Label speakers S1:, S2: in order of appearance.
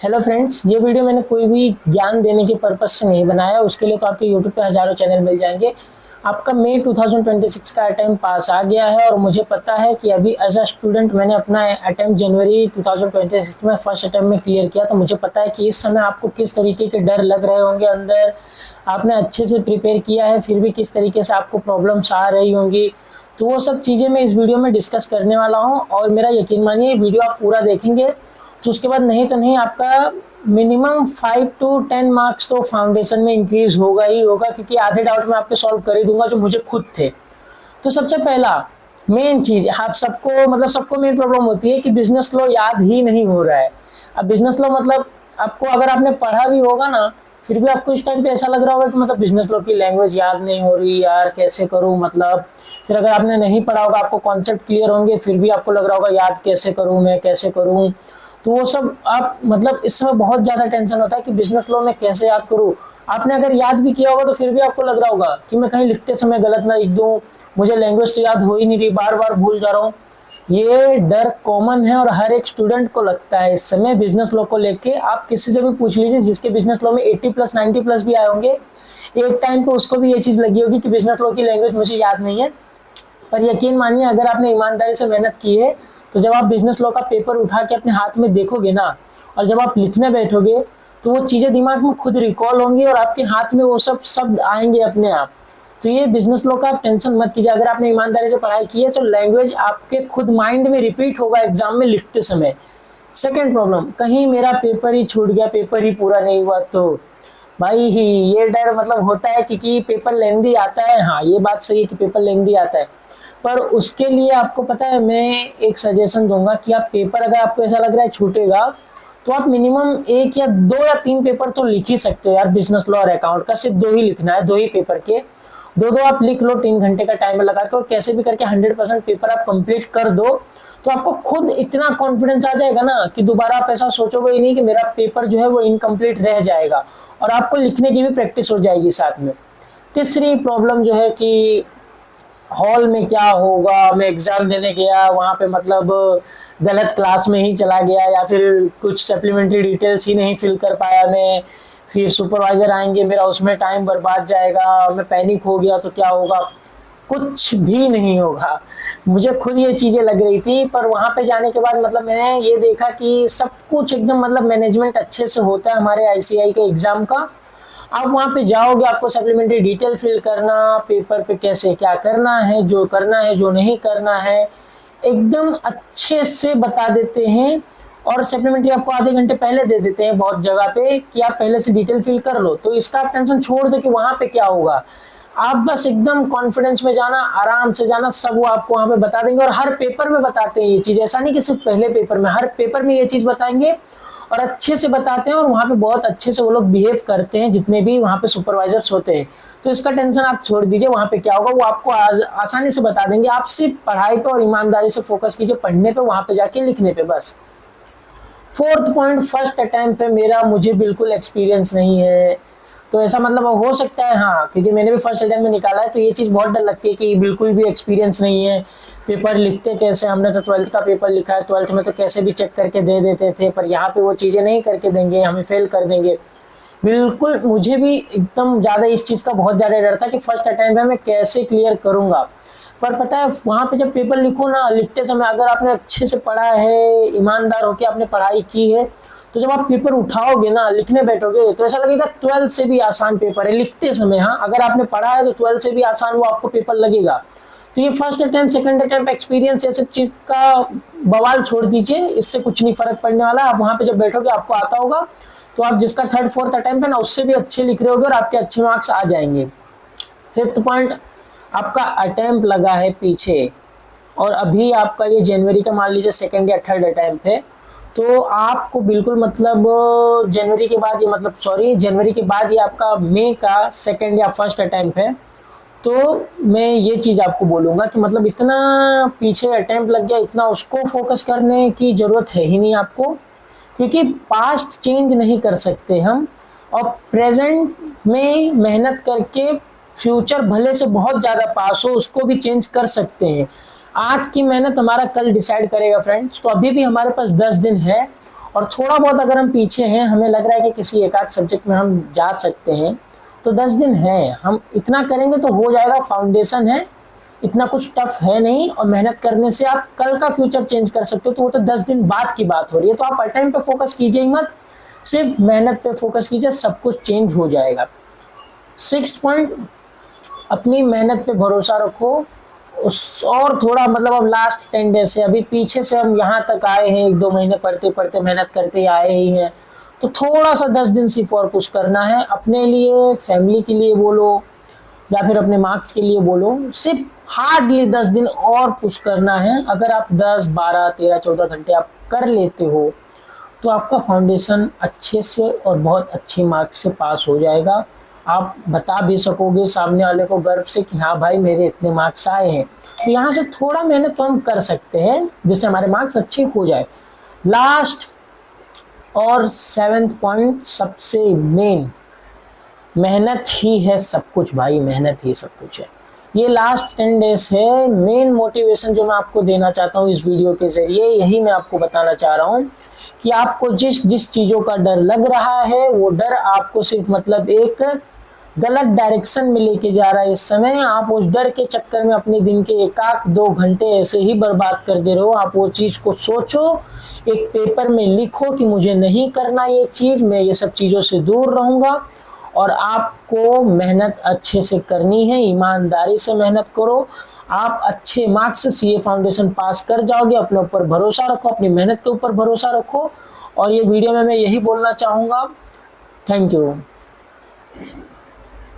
S1: Hello friends, ये video मैंने कोई भी ज्ञान देने के पर्पज से नहीं बनाया। उसके लिए तो आपके यूट्यूब पे हज़ारों चैनल मिल जाएंगे। आपका मई 2026 का अटैम्प्ट पास आ गया है और मुझे पता है कि अभी एज अ स्टूडेंट मैंने अपना अटैम्प्ट जनवरी 2026 में फर्स्ट अटैम्प्ट में क्लियर किया। तो मुझे पता है कि इस समय आपको किस तरीके के डर लग रहे होंगे अंदर। आपने अच्छे से प्रिपेयर किया है फिर भी किस तरीके से आपको प्रॉब्लम्स आ रही होंगी। तो वो सब चीज़ें मैं इस वीडियो में डिस्कस करने वाला हूँ और मेरा यकीन मानिए वीडियो आप पूरा देखेंगे तो उसके बाद नहीं तो नहीं आपका मिनिमम 5 to 10 मार्क्स तो फाउंडेशन में इंक्रीज होगा ही होगा, क्योंकि आधे डाउट मैं आपके सॉल्व कर ही दूंगा जो मुझे खुद थे। तो सबसे पहला मेन चीज आप सबको मेन प्रॉब्लम होती है कि बिजनेस लॉ याद ही नहीं हो रहा है। अब बिजनेस लॉ मतलब आपको अगर आपने पढ़ा भी होगा ना फिर भी आपको इस टाइम पे ऐसा लग रहा होगा कि मतलब बिजनेस लॉ की लैंग्वेज याद नहीं हो रही यार, कैसे करूं। मतलब फिर अगर आपने नहीं पढ़ा होगा आपको कॉन्सेप्ट क्लियर होंगे फिर भी आपको लग रहा होगा याद कैसे करूं, मैं कैसे करूं। तो वो सब आप मतलब इस समय बहुत ज़्यादा टेंशन होता है कि बिजनेस लॉ में कैसे याद करूं। आपने अगर याद भी किया होगा तो फिर भी आपको लग रहा होगा कि मैं कहीं लिखते समय गलत ना लिख दूं, मुझे लैंग्वेज तो याद हो ही नहीं रही, बार बार भूल जा रहा हूँ। ये डर कॉमन है और हर एक स्टूडेंट को लगता है इस समय बिजनेस लॉ को लेके। आप किसी से भी पूछ लीजिए जिसके बिजनेस लॉ में 80+ 90+ भी आए होंगे, एक टाइम पे उसको भी ये चीज़ लगी होगी कि बिजनेस लॉ की लैंग्वेज मुझे याद नहीं है। पर यकीन मानिए अगर आपने ईमानदारी से मेहनत की है तो जब आप बिजनेस लॉ का पेपर उठा के अपने हाथ में देखोगे ना और जब आप लिखने बैठोगे तो वो चीज़ें दिमाग में खुद रिकॉल होंगी और आपके हाथ में वो सब शब्द आएंगे अपने आप। तो ये बिजनेस लॉ का आप टेंशन मत कीजिए। अगर आपने ईमानदारी से पढ़ाई की है तो लैंग्वेज आपके खुद माइंड में रिपीट होगा एग्जाम में लिखते समय। सेकेंड प्रॉब्लम, कहीं मेरा पेपर ही छूट गया, पेपर ही पूरा नहीं हुआ तो भाई ही ये डर मतलब होता है क्योंकि पेपर लेंदी आता है। हाँ ये बात सही है कि पेपर लेंदी आता है, पर उसके लिए आपको पता है मैं एक सजेशन दूंगा कि आप पेपर अगर आपको ऐसा लग रहा है छूटेगा तो आप मिनिमम 1 या 2 या 3 पेपर तो लिख ही सकते हो यार। बिजनेस लॉ और अकाउंट का सिर्फ 2 ही लिखना है, 2 ही पेपर के दो आप लिख लो 3 घंटे का टाइमर लगा के और कैसे भी करके 100% पेपर आप कंप्लीट कर दो। तो आपको खुद इतना कॉन्फिडेंस आ जाएगा ना कि दोबारा आप ऐसा सोचोगे ही नहीं कि मेरा पेपर जो है वो इनकम्प्लीट रह जाएगा और आपको लिखने की भी प्रैक्टिस हो जाएगी साथ में। तीसरी प्रॉब्लम जो है कि हॉल में क्या होगा, मैं एग्जाम देने गया वहाँ पे मतलब गलत क्लास में ही चला गया या फिर कुछ सप्लीमेंट्री डिटेल्स ही नहीं फिल कर पाया मैं, फिर सुपरवाइजर आएंगे मेरा उसमें टाइम बर्बाद जाएगा, मैं पैनिक हो गया तो क्या होगा। कुछ भी नहीं होगा। मुझे खुद ये चीज़ें लग रही थी पर वहाँ पे जाने के बाद मतलब मैंने ये देखा कि सब कुछ एकदम मतलब मैनेजमेंट अच्छे से होता है हमारे आईसीआई के एग्ज़ाम का। आप वहाँ पे जाओगे आपको सप्लीमेंट्री डिटेल फिल करना, पेपर पे कैसे क्या करना है जो नहीं करना है एकदम अच्छे से बता देते हैं। और सप्लीमेंट्री आपको आधे घंटे पहले दे देते हैं बहुत जगह पे कि आप पहले से डिटेल फिल कर लो। तो इसका आप टेंशन छोड़ दो कि वहाँ पे क्या होगा। आप बस एकदम कॉन्फिडेंस में जाना, आराम से जाना, सब वो आपको वहाँ पे बता देंगे। और हर पेपर में बताते हैं ये चीज़, ऐसा नहीं कि सिर्फ पहले पेपर में, हर पेपर में ये चीज़ बताएंगे और अच्छे से बताते हैं। और वहाँ पे बहुत अच्छे से वो लोग बिहेव करते हैं जितने भी वहाँ पे सुपरवाइजर्स होते हैं। तो इसका टेंशन आप छोड़ दीजिए, वहाँ पे क्या होगा वो आपको आसानी से बता देंगे। आप सिर्फ पढ़ाई पे और ईमानदारी से फोकस कीजिए, पढ़ने पे, वहाँ पे जाके लिखने पे बस। फोर्थ पॉइंट, फर्स्ट अटैम्प्ट पे मेरा मुझे बिल्कुल एक्सपीरियंस नहीं है। तो ऐसा मतलब हो सकता है हाँ, क्योंकि मैंने भी फर्स्ट अटैम्प्ट में निकाला है तो ये चीज़ बहुत डर लगती है कि बिल्कुल भी एक्सपीरियंस नहीं है, पेपर लिखते कैसे, हमने तो 12th का पेपर लिखा है, 12th में तो कैसे भी चेक करके दे देते थे, पर यहाँ पे वो चीज़ें नहीं करके देंगे, हमें फेल कर देंगे। बिल्कुल मुझे भी एकदम ज़्यादा इस चीज़ का बहुत ज़्यादा डर था कि फर्स्ट अटैम्प्ट में मैं कैसे क्लियर करूँगा। पर पता है वहाँ पे जब पेपर लिखो ना, लिखते समय अगर आपने अच्छे से पढ़ा है, ईमानदार होकर आपने पढ़ाई की है, तो जब आप पेपर उठाओगे ना, लिखने बैठोगे तो ऐसा लगेगा 12th से भी आसान पेपर है लिखते समय। हाँ अगर आपने पढ़ा है तो 12th से भी आसान वो आपको पेपर लगेगा। तो ये first attempt, second attempt, experience, ये सब चीज़ का बवाल छोड़ दीजिए, इससे कुछ नहीं फर्क पड़ने वाला। आप वहाँ पे जब बैठोगे आपको आता होगा तो आप जिसका थर्ड फोर्थ अटैम्प्ट है ना उससे भी अच्छे लिख रहे होगे और आपके अच्छे मार्क्स आ जाएंगे। फिफ्थ पॉइंट, आपका अटैम्प्ट लगा है पीछे और अभी आपका ये जनवरी का मान लीजिए सेकंड या थर्ड अटैम्प्ट है, तो आपको बिल्कुल मतलब जनवरी के बाद ये आपका मई का सेकंड या फर्स्ट अटैम्प्ट है। तो मैं ये चीज़ आपको बोलूँगा कि मतलब इतना पीछे अटैम्प्ट लग गया, इतना उसको फोकस करने की ज़रूरत है ही नहीं आपको, क्योंकि पास्ट चेंज नहीं कर सकते हम और प्रेजेंट में मेहनत करके फ्यूचर भले से बहुत ज़्यादा पास हो उसको भी चेंज कर सकते हैं। आज की मेहनत हमारा कल डिसाइड करेगा फ्रेंड्स। तो अभी भी हमारे पास 10 दिन है और थोड़ा बहुत अगर हम पीछे हैं, हमें लग रहा है कि किसी एक आध सब्जेक्ट में हम जा सकते हैं, तो 10 दिन है, हम इतना करेंगे तो हो जाएगा। फाउंडेशन है, इतना कुछ टफ है नहीं, और मेहनत करने से आप कल का फ्यूचर चेंज कर सकते हो। तो वो तो 10 दिन बाद की बात हो रही है। तो आप हर टाइम पे फोकस कीजिए मत, सिर्फ मेहनत पे फोकस कीजिए, सब कुछ चेंज हो जाएगा। 6th पॉइंट, अपनी मेहनत पे भरोसा रखो। उस और थोड़ा मतलब अब लास्ट 10 डेज से, अभी पीछे से हम यहाँ तक आए हैं, 1-2 महीने पढ़ते पढ़ते मेहनत करते आए ही हैं, तो थोड़ा सा 10 दिन सिर्फ और पुश करना है। अपने लिए, फैमिली के लिए बोलो या फिर अपने मार्क्स के लिए बोलो, सिर्फ हार्डली 10 दिन और पुश करना है। अगर आप 10, 12, 13, 14 घंटे आप कर लेते हो तो आपका फाउंडेशन अच्छे से और बहुत अच्छे मार्क्स से पास हो जाएगा। आप बता भी सकोगे सामने वाले को गर्व से कि हाँ भाई मेरे इतने मार्क्स आए हैं। तो यहाँ से थोड़ा मेहनत तो हम कर सकते हैं जिससे हमारे मार्क्स अच्छे हो जाए। लास्ट और 7th पॉइंट, सबसे मेन, मेहनत ही है सब कुछ भाई, मेहनत ही सब कुछ है। ये लास्ट 10 डेज है। मेन मोटिवेशन जो मैं आपको देना चाहता हूँ इस वीडियो के जरिए, यही मैं आपको बताना चाह रहा हूँ कि आपको जिस जिस चीज़ों का डर लग रहा है, वो डर आपको सिर्फ मतलब एक गलत डायरेक्शन में लेके जा रहा है। इस समय आप उस डर के चक्कर में अपने दिन के 1-2 घंटे ऐसे ही बर्बाद कर दे रहे हो। आप वो चीज़ को सोचो, एक पेपर में लिखो कि मुझे नहीं करना ये चीज़, मैं ये सब चीज़ों से दूर रहूँगा। और आपको मेहनत अच्छे से करनी है, ईमानदारी से मेहनत करो। आप अच्छे मार्क्स से सीए फाउंडेशन पास कर जाओगे। अपने ऊपर भरोसा रखो, अपनी मेहनत के ऊपर भरोसा रखो। और ये वीडियो में मैं यही बोलना चाहूँगा। Thank you.